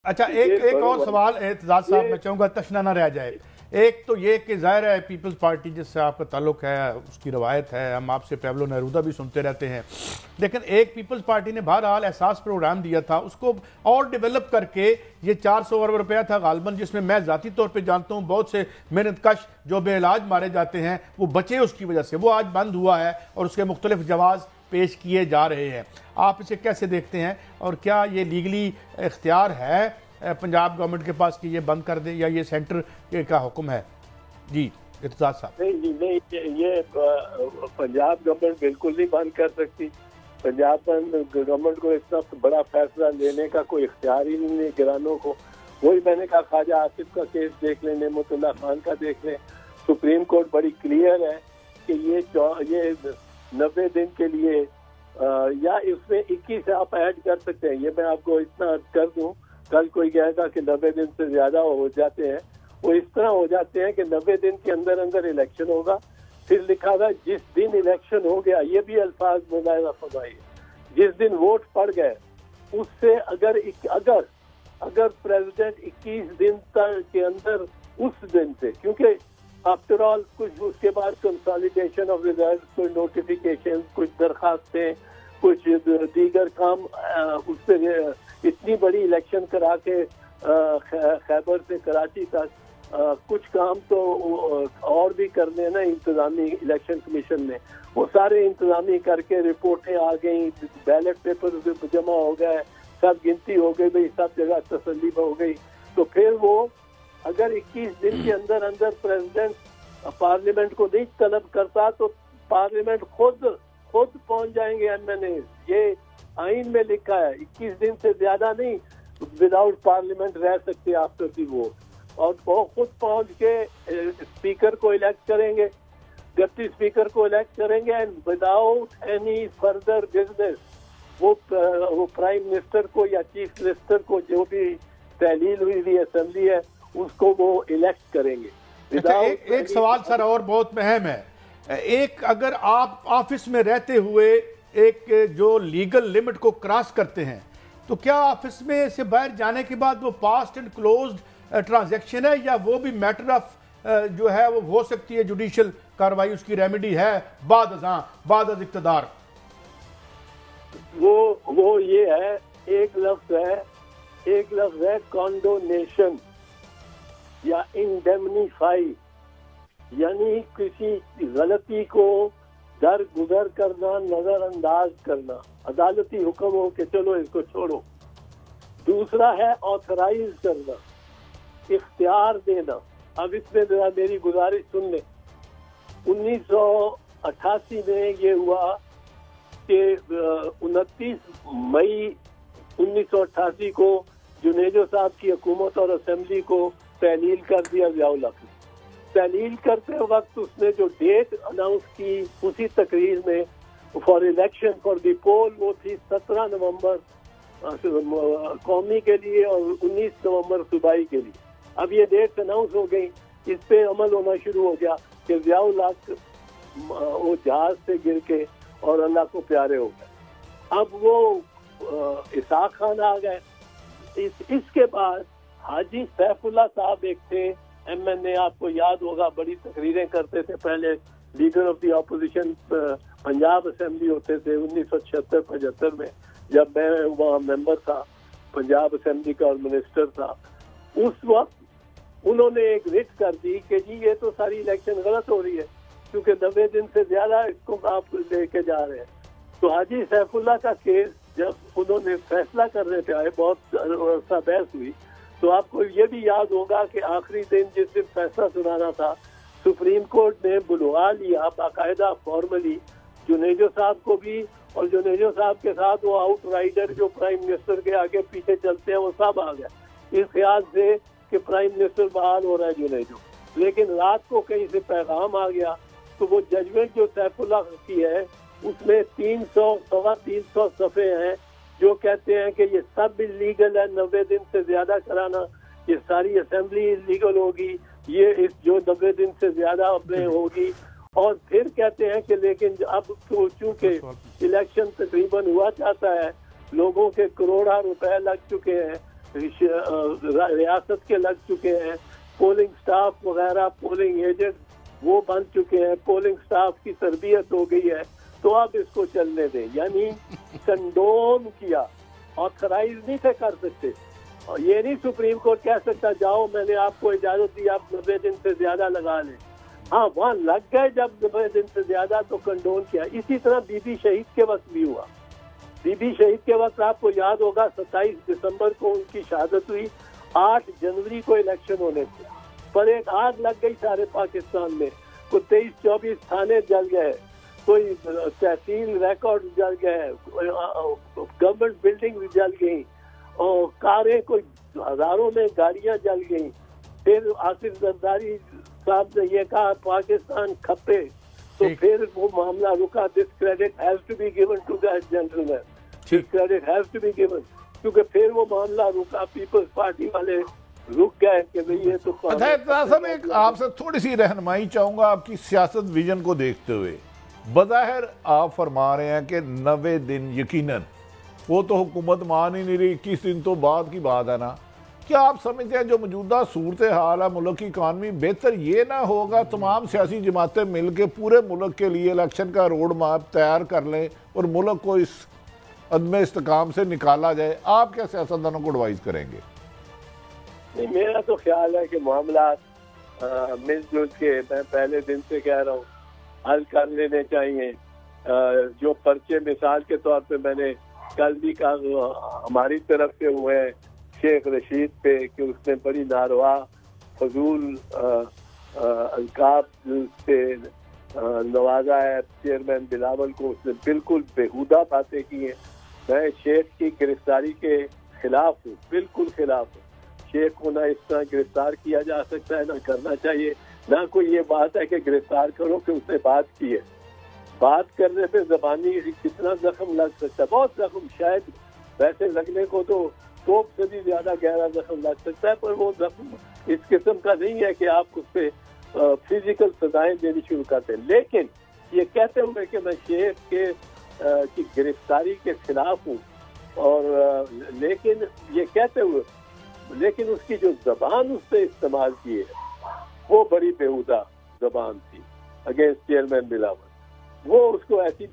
اچھا ایک اور سوال اعتزاز صاحب میں چاہوں گا تشنا نہ رہ جائے. ایک تو یہ کہ ظاہر ہے پیپلز پارٹی جس سے آپ کا تعلق ہے اس کی روایت ہے, ہم آپ سے پیبلو نیرودا بھی سنتے رہتے ہیں, لیکن ایک پیپلز پارٹی نے بہرحال احساس پروگرام دیا تھا, اس کو اور ڈیولپ کر کے یہ 400 ارب روپیہ تھا غالباً, جس میں ذاتی طور پہ جانتا ہوں بہت سے محنت کش جو بے علاج مارے جاتے ہیں وہ بچے اس کی وجہ سے, وہ آج بند ہوا ہے اور اس کے مختلف جواز پیش کیے جا رہے ہیں. آپ اسے کیسے دیکھتے ہیں اور کیا یہ لیگلی اختیار ہے پنجاب گورنمنٹ کے پاس کہ یہ بند کر دیں یا یہ سینٹر کا حکم ہے؟ جی اعتزاز صاحب. نہیں, یہ پنجاب گورنمنٹ بالکل نہیں بند کر سکتی. پنجاب گورنمنٹ کو اتنا بڑا فیصلہ لینے کا کوئی اختیار ہی نہیں نگرانوں کو. وہی میں نے کہا خواجہ آصف کا کیس دیکھ لیں, نعمت اللہ خان کا دیکھ لیں, سپریم کورٹ بڑی کلیئر ہے کہ یہ 90 دن کے لیے یا اس میں 21 آپ ایڈ کر سکتے ہیں. یہ میں آپ کو اتنا کر دوں, کل کوئی کہے گا کہ 90 دن سے زیادہ ہو جاتے ہیں, وہ اس طرح ہو جاتے ہیں کہ 90 دن کے اندر الیکشن ہوگا. پھر لکھا تھا جس دن الیکشن ہو گیا, یہ بھی الفاظ ملاحظہ فرمائیے, جس دن ووٹ پڑ گئے اس سے اگر پریزیڈنٹ 21 دن تک کے اندر اس دن سے, کیونکہ آفٹر آل کچھ اس کے بعد کنسالیڈیشن آف ریزلٹ, کوئی نوٹیفیکیشن, کچھ درخواستیں, کچھ دیگر کام, اس سے اتنی بڑی الیکشن کرا کے خیبر سے کراچی تک کچھ کام تو اور بھی کرنے نا انتظامی الیکشن کمیشن نے, وہ سارے انتظامی کر کے رپورٹیں آ گئیں, بیلٹ پیپر جمع ہو گئے, سب گنتی ہو گئی, بھئی سب جگہ تسلی ہو گئی. تو پھر وہ اگر 21 دن کے اندر پریزیڈنٹ پارلیمنٹ کو نہیں طلب کرتا تو پارلیمنٹ خود پہنچ جائیں گے ایم این اے. یہ آئین میں لکھا ہے 21 دن سے زیادہ نہیں وداؤٹ پارلیمنٹ رہ سکتے آفٹر دی ووٹ, اور وہ خود پہنچ کے اسپیکر کو الیکٹ کریں گے, ڈپٹی اسپیکر کو الیکٹ کریں گے, and without any further business وہ پرائم منسٹر کو یا چیف منسٹر کو جو بھی تحلیل ہوئی تھی اسمبلی ہے اس کو وہ الیکٹ کریں گے. ایک سوال سر اور بہت اہم ہے, ایک اگر آپ آفس میں رہتے ہوئے ایک جو لیگل لمٹ کو کراس کرتے ہیں تو کیا آفس میں سے باہر جانے کے بعد وہ پاسٹ اینڈ کلوزڈ ٹرانزیکشن ہے, یا وہ بھی میٹر آف جو ہے وہ ہو سکتی ہے جوڈیشل کاروائی, اس کی ریمیڈی ہے بعد از اقتدار؟ وہ یہ ہے, ایک لفظ ہے کانڈونیشن یا انڈیمنیفائی, یعنی کسی غلطی کو درگزر کرنا, نظر انداز کرنا, عدالتی حکم ہو کہ چلو اس کو چھوڑو. دوسرا ہے آتھرائز کرنا, اختیار دینا. اب اس میں میری گزارش سن لیں. 1988 میں یہ ہوا کہ 29 مئی 1988 کو جنیجو صاحب کی حکومت اور اسمبلی کو تحلیل کر دیا ضیاء الحق نے. تحلیل کرتے وقت اس نے جو ڈیٹ اناؤنس کی اسی تقریر میں فار الیکشن فار دی پول, وہ تھی 17 نومبر قومی کے لیے اور 19 نومبر صوبائی کے لیے. اب یہ ڈیٹ اناؤنس ہو گئی, اس پہ عمل ہونا شروع ہو گیا کہ ضیاء الحق وہ جہاز سے گر کے اور اللہ کو پیارے ہو گئے. اب وہ اسحاق خان آ گئے. اس کے بعد حاجی سیف اللہ صاحب ایک تھے ایم این اے, آپ کو یاد ہوگا, بڑی تقریریں کرتے تھے, پہلے leader of the opposition Punjab assembly ہوتے تھے 1976-75 میں, جب میں وہاں ممبر تھا پنجاب اسمبلی کا اور منسٹر تھا. اس وقت انہوں نے ایک ریٹ کر دی کہ جی یہ تو ساری الیکشن غلط ہو رہی ہے کیونکہ 90 دن سے زیادہ اس کو آپ لے کے جا رہے ہیں. تو حاجی سیف اللہ کا کیس جب انہوں نے فیصلہ کرنے پہ آئے, بہت عرصہ بحث ہوئی, تو آپ کو یہ بھی یاد ہوگا کہ آخری دن جس دن فیصلہ سنانا تھا سپریم کورٹ نے بلوا لیا باقاعدہ فارملی جنیجو صاحب کو بھی, اور جنیجو صاحب کے ساتھ وہ آؤٹ رائڈر جو پرائم منسٹر کے آگے پیچھے چلتے ہیں وہ سب آ گئے, اس خیال سے کہ پرائم منسٹر بحال ہو رہا ہے جنیجو. لیکن رات کو کہیں سے پیغام آ گیا, تو وہ ججمنٹ جو سیف اللہ کی ہے اس میں 300 صفحے ہیں جو کہتے ہیں کہ یہ سب لیگل ہے, 90 دن سے زیادہ کرانا, یہ ساری اسمبلی لیگل ہوگی, یہ جو 90 دن سے زیادہ اپنے ہوگی. اور پھر کہتے ہیں کہ لیکن اب چونکہ الیکشن تقریباً ہوا چاہتا ہے, لوگوں کے کروڑا روپے لگ چکے ہیں, ریاست کے لگ چکے ہیں، پولنگ سٹاف وغیرہ، پولنگ ایجنٹ وہ بن چکے ہیں، پولنگ سٹاف کی تربیت ہو گئی ہے، تو آپ اس کو چلنے دیں. یعنی کنڈون کیا، آتھرائز نہیں تھے کر سکتے. یہ نہیں سپریم کورٹ کہہ سکتا جاؤ میں نے آپ کو اجازت دی آپ 90 دن سے زیادہ لگا لیں. ہاں وہاں لگ گئے جب 90 دن سے زیادہ تو کنڈون کیا. اسی طرح بی بی شہید کے وقت بھی ہوا. بی بی شہید کے وقت آپ کو یاد ہوگا 27 دسمبر کو ان کی شہادت ہوئی، 8 جنوری کو الیکشن ہونے تھے، پر ایک آگ لگ گئی سارے پاکستان میں. کوئی 23-24 تھانے جل گئے، کوئی تحصیل ریکارڈ جل گئے، گورنمنٹ بلڈنگ جل گئی، اور کاریں کوئی ہزاروں میں گاڑیاں جل گئیں. پھر آصف زرداری صاحب نے یہ کہا پاکستان کھپے، تو پھر وہ معاملہ رکا. This credit has to be given to the gentleman, this credit has to be given, کیونکہ پھر وہ معاملہ رکا. پیپلز پارٹی والے رک گئے کہ بھئی یہ تو صاحب ایک آپ سے تھوڑی سی رہنمائی چاہوں گا آپ کی سیاست ویژن کو دیکھتے ہوئے. بظاہر آپ فرما رہے ہیں کہ 90 دن یقیناً وہ تو حکومت مان ہی نہیں رہی، 21 دن تو بعد کی بات ہے نا. کیا آپ سمجھتے ہیں جو موجودہ صورتحال ہے ملک کی اکانومی، بہتر یہ نہ ہوگا تمام سیاسی جماعتیں مل کے پورے ملک کے لیے الیکشن کا روڈ میپ تیار کر لیں اور ملک کو اس عدم استحکام سے نکالا جائے؟ آپ کیا سیاستدانوں کو ایڈوائز کریں گے؟ نہیں، میرا تو خیال ہے کہ معاملات مل جل کے، میں پہلے دن سے کہہ رہا ہوں، حل کر لینے چاہیے. جو پرچے مثال کے طور پہ میں نے کل بھی کہا ہماری طرف سے ہوئے ہیں شیخ رشید پہ کہ اس نے بڑی ناروا فضول القاب سے نوازا ہے چیئرمین بلاول کو، اس نے بالکل بےہودہ باتیں کی ہیں. میں شیخ کی گرفتاری کے خلاف ہوں، بالکل خلاف ہوں. شیخ کو نہ اس طرح گرفتار کیا جا سکتا ہے، نہ کرنا چاہیے. نہ کوئی یہ بات ہے کہ گرفتار کرو کہ اس نے بات کی ہے. بات کرنے پہ زبانی کتنا زخم لگ سکتا ہے، بہت زخم، شاید ویسے لگنے کو تو توپ سے بھی زیادہ گہرا زخم لگ سکتا ہے، پر وہ زخم اس قسم کا نہیں ہے کہ آپ اس پہ فزیکل سزائیں دینی شروع کرتے. لیکن یہ کہتے ہوئے کہ میں شیخ کی گرفتاری کے خلاف ہوں، اور لیکن یہ کہتے ہوئے لیکن اس کی جو زبان اس سے استعمال کی ہے وہ بڑی بےہودہ زبان تھی اگینسٹ چیئرمین بلاول. وہ اس کو ایسی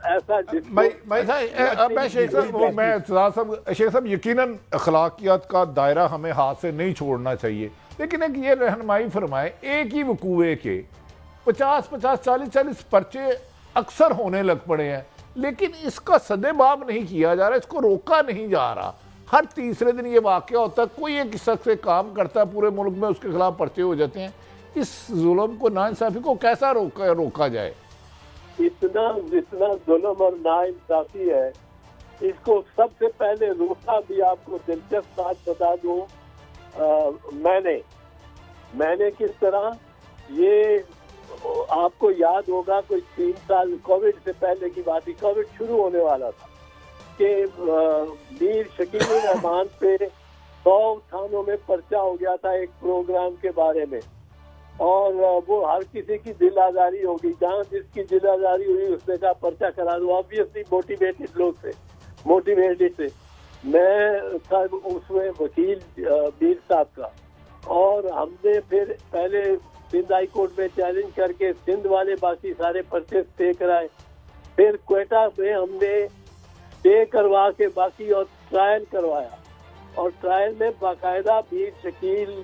ایسا شیخ صاحب یقیناً اخلاقیات کا دائرہ ہمیں ہاتھ سے نہیں چھوڑنا چاہیے، لیکن ایک یہ رہنمائی فرمائے، ایک ہی وقوعے کے 50-50 40-40 پرچے اکثر ہونے لگ پڑے ہیں، لیکن اس کا سدباب نہیں کیا جا رہا، اس کو روکا نہیں جا رہا. ہر تیسرے دن یہ واقعہ ہوتا ہے، کوئی ایک شخص سے کام کرتا ہے پورے ملک میں، اس کے خلاف پرچے ہو جاتے ہیں. اس ظلم کو، ناانصافی کو کیسا روکا جائے؟ جتنا ظلم اور ناانصافی ہے، اس کو سب سے پہلے روکا بھی آپ کو دلچسپ بات بتا دوں. میں نے کس طرح، یہ آپ کو یاد ہوگا کوئی 3 سال کووڈ سے پہلے کی بات ہی، کووڈ شروع ہونے والا تھا کہ میر شکیل الرحمان پہ 100 تھانوں میں پرچہ ہو گیا تھا ایک پروگرام کے بارے میں، اور وہ ہر کسی کی دل آزاری ہوگی. جہاں جس کی دل آزاری ہوئی اس نے کہا پرچہ کرا دو. آبویسلی موٹیویٹڈ لوگ تھے، موٹیویٹڈ تھے. میں تھا اس میں وکیل میر صاحب کا، اور ہم نے پھر پہلے سندھ ہائی کورٹ میں چیلنج کر کے سندھ والے باقی سارے پرچے اسٹے کرائے. پھر کوئٹہ میں ہم نے اسٹے کروا کے باقی اور ٹرائل کروایا، اور ٹرائل میں باقاعدہ میر شکیل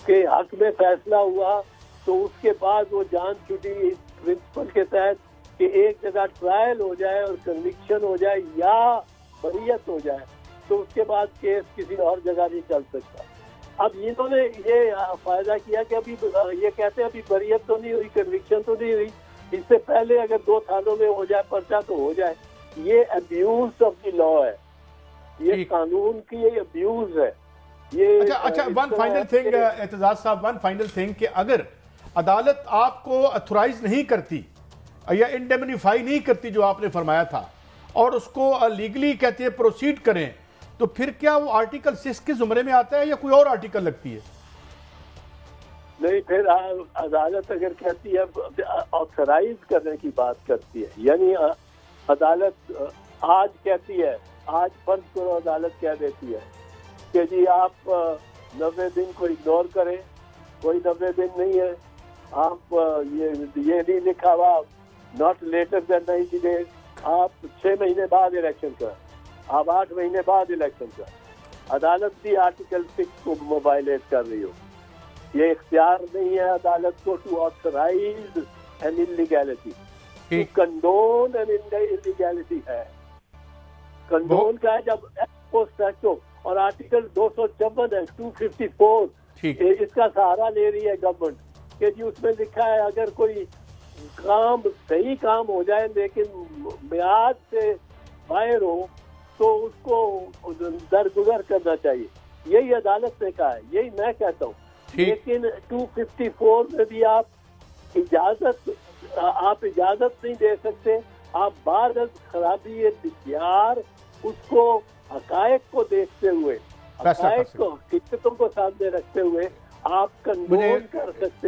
کے حق میں فیصلہ ہوا. تو اس کے بعد وہ جان چھٹی اس پرنسپل کے تحت کہ ایک جگہ ٹرائل ہو جائے اور کنوکشن ہو جائے یا بریت ہو جائے، تو اس کے بعد کیس کسی اور جگہ نہیں چل سکتا. اب انہوں نے یہ فائدہ کیا کہ ابھی یہ کہتے ہیں ابھی بریت تو نہیں ہوئی، کنوکشن تو نہیں ہوئی، اس سے پہلے اگر 2 تھانوں میں ہو جائے پرچہ تو ہو جائے. یہ ابیوز آف دی لا ہے، یہ قانون کی یہ ابیوز ہے. اچھا ون فائنل تھنگ اعتزاز صاحب، ون فائنل تھنگ کہ اگر عدالت آپ کو اتھورائز نہیں کرتی یا انڈیمنیفائی نہیں کرتی جو آپ نے فرمایا تھا، اور اس کو لیگلی کہتے ہیں پروسیڈ کریں، تو پھر کیا وہ آرٹیکل 6 کے زمرے میں آتا ہے یا کوئی اور آرٹیکل لگتی ہے؟ نہیں، پھر عدالت اگر کہتی ہے آتھورائز کرنے کی بات کرتی ہے، یعنی عدالت آج کہتی ہے، آج فرض کرو عدالت کہہ دیتی ہے کہ جی آپ 90 دن کو اگنور کریں. کوئی 90 دن نہیں ہے. آپ یہ نہیں لکھا ہوا ناٹ لیٹر دین 90 days. آپ 6 مہینے بعد الیکشن کا, آپ 8 مہینے بعد الیکشن کا. عدالت بھی آرٹیکل 6 کو موبائلیٹ کر رہی ہو. یہ اختیار نہیں ہے عدالت کو to authorize an illegality, to condone an illegality ہے. کنڈون کا ہے جب پوسٹ ایکٹ ہو, اور آرٹیکل 254 ہے 254 اس کا سہارا لے رہی ہے گورنمنٹ کہ جی اس میں لکھا ہے اگر کوئی کام صحیح کام ہو جائے لیکن میعاد سے باہر ہو تو اس کو درگزر کرنا چاہیے. یہی عدالت نے کہا ہے, یہی میں کہتا ہوں. لیکن 254 میں بھی آپ اجازت نہیں دے سکتے. آپ بعد از خرابی اختیار اس کو حقائق کو دیکھتے ہوئے, حقائق کو حقیقتوں کو سامنے رکھتے ہوئے آپ کنڈون کر سکتے ہیں.